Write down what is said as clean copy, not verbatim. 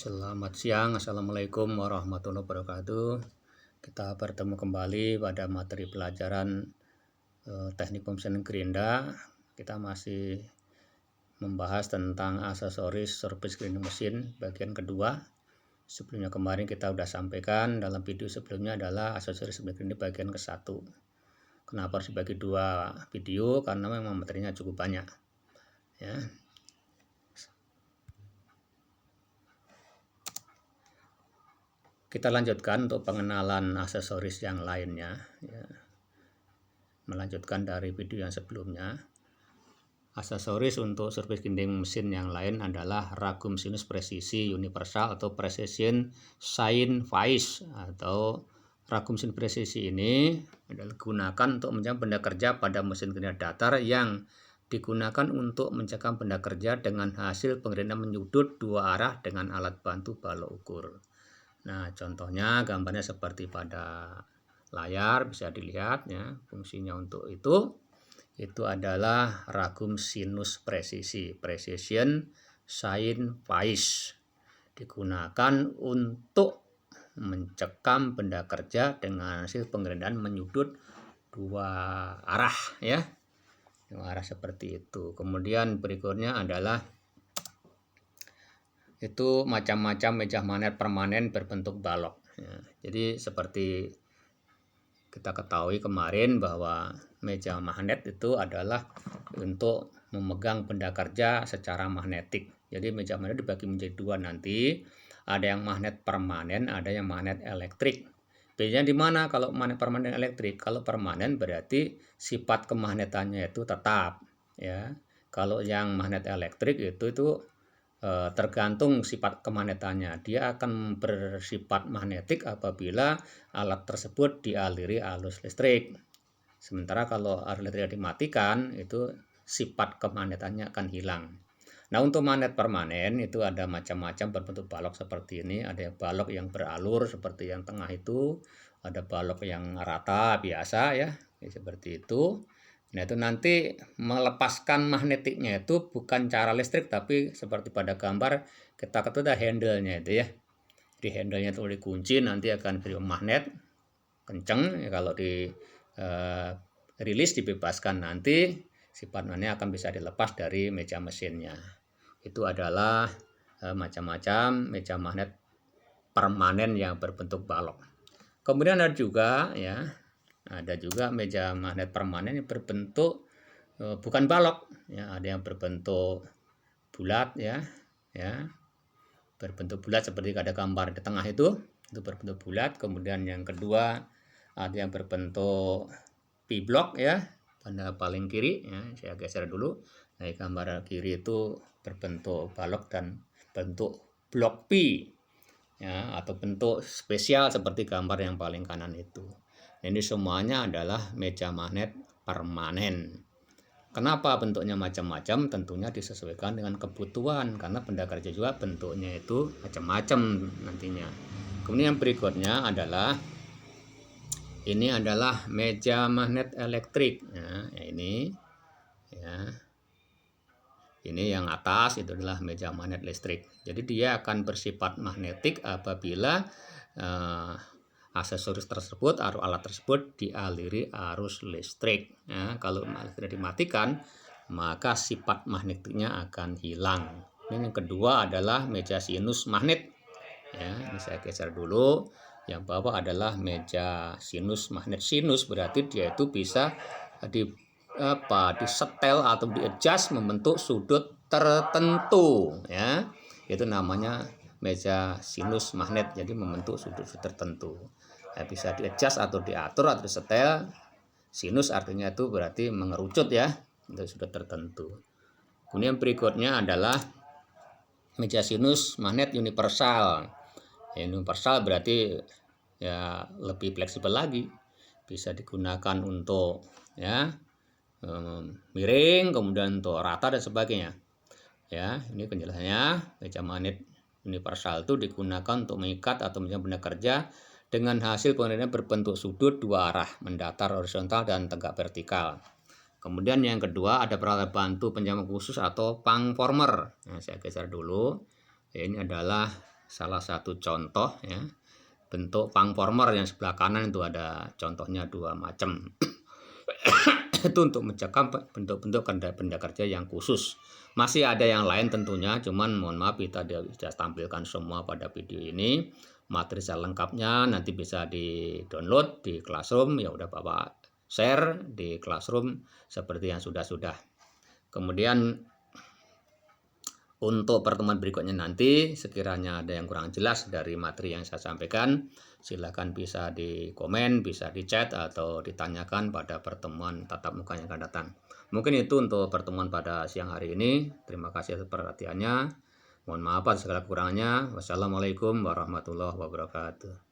Selamat siang, Assalamualaikum warahmatullahi wabarakatuh. Kita bertemu kembali pada materi pelajaran teknik pemesinan gerinda. Kita masih membahas tentang aksesoris servis grinding mesin bagian kedua. Sebelumnya kemarin kita sudah sampaikan dalam video sebelumnya adalah aksesoris servis grinding bagian ke-1. Kenapa harus dibagi dua video? Karena memang materinya cukup banyak ya. Kita lanjutkan untuk pengenalan aksesoris yang lainnya ya. Melanjutkan dari video yang sebelumnya. Aksesoris untuk servis grinding mesin yang lain adalah ragum sinus presisi universal atau precision sign vise. Atau ragum sinus presisi ini adalah digunakan untuk mencegah benda kerja pada mesin gerinda datar yang digunakan untuk mencegah benda kerja dengan hasil penggerindan menyudut dua arah dengan alat bantu balok ukur. Nah, contohnya gambarnya seperti pada layar bisa dilihat ya. Fungsinya untuk itu adalah ragum sinus presisi, precision sign vise, digunakan untuk mencekam benda kerja dengan hasil penggerindan menyudut dua arah ya. Dua arah seperti itu. Kemudian berikutnya adalah itu macam-macam meja magnet permanen berbentuk balok ya. Jadi seperti kita ketahui kemarin bahwa meja magnet itu adalah untuk memegang benda kerja secara magnetik. Jadi meja magnet dibagi menjadi dua nanti, ada yang magnet permanen, ada yang magnet elektrik. Bedanya di mana kalau magnet permanen elektrik? Kalau permanen berarti sifat kemagnetannya itu tetap ya. Kalau yang magnet elektrik itu tergantung sifat kemagnetannya. Dia akan bersifat magnetik apabila alat tersebut dialiri arus listrik. Sementara kalau arus listrik dimatikan, itu sifat kemagnetannya akan hilang. Nah, untuk magnet permanen itu ada macam-macam berbentuk balok seperti ini. Ada balok yang beralur seperti yang tengah itu, ada balok yang rata biasa ya, seperti itu. Nah, itu nanti melepaskan magnetiknya itu bukan cara listrik, tapi seperti pada gambar kita ketahui handle-nya itu ya. Di handle-nya itu dikunci, nanti akan beri magnet kenceng ya, kalau di rilis dibebaskan nanti sifat magnetnya akan bisa dilepas dari meja mesinnya. Itu adalah macam-macam meja magnet permanen yang berbentuk balok. Kemudian ada juga ya, ada juga meja magnet permanen yang berbentuk bukan balok ya, ada yang berbentuk bulat ya, berbentuk bulat seperti ada gambar di tengah itu berbentuk bulat. Kemudian yang kedua ada yang berbentuk P-block ya, pada paling kiri ya, saya geser dulu. Nah, gambar kiri itu berbentuk balok dan bentuk blok P ya, atau bentuk spesial seperti gambar yang paling kanan itu. Ini semuanya adalah meja magnet permanen. Kenapa bentuknya macam-macam? Tentunya disesuaikan dengan kebutuhan, karena benda kerja juga bentuknya itu macam-macam nantinya. Kemudian yang berikutnya adalah ini adalah meja magnet elektrik ya, ini ya. Ini yang atas itu adalah meja magnet listrik. Jadi dia akan bersifat magnetik apabila aksesoris tersebut atau alat tersebut dialiri arus listrik ya. Kalau listrik dimatikan, maka sifat magnetiknya akan hilang. Ini yang kedua adalah meja sinus magnet ya. Ini saya geser dulu. Yang bawah adalah meja sinus magnet. Sinus berarti dia itu bisa disetel atau di-adjust membentuk sudut tertentu ya. Itu namanya meja sinus magnet, jadi membentuk sudut-sudut tertentu ya, bisa di-adjust atau diatur atau disetel. Sinus artinya itu berarti mengerucut ya, untuk sudut tertentu. Kemudian berikutnya adalah meja sinus magnet universal ya, universal berarti ya lebih fleksibel lagi, bisa digunakan untuk ya miring, kemudian untuk rata dan sebagainya ya. Ini penjelasannya. Meja magnet universal itu digunakan untuk mengikat atau menjadi benda kerja dengan hasil penggerindan berbentuk sudut dua arah, mendatar horizontal dan tegak vertikal. Kemudian yang kedua ada peralatan bantu penjama khusus atau pang former. Nah, saya geser dulu ya, ini adalah salah satu contoh ya. Bentuk pangformer yang sebelah kanan itu ada contohnya 2 macam. Itu untuk mencegah bentuk-bentuk benda kerja yang khusus. Masih ada yang lain tentunya, cuman mohon maaf kita tidak tampilkan semua pada video ini. Materi selengkapnya nanti bisa di-download di Classroom, ya udah Bapak share di Classroom seperti yang sudah-sudah. Kemudian untuk pertemuan berikutnya nanti, sekiranya ada yang kurang jelas dari materi yang saya sampaikan, silakan bisa di komen, bisa di chat, atau ditanyakan pada pertemuan tatap muka yang akan datang. Mungkin itu untuk pertemuan pada siang hari ini. Terima kasih atas perhatiannya. Mohon maaf atas segala kekurangannya. Wassalamualaikum warahmatullahi wabarakatuh.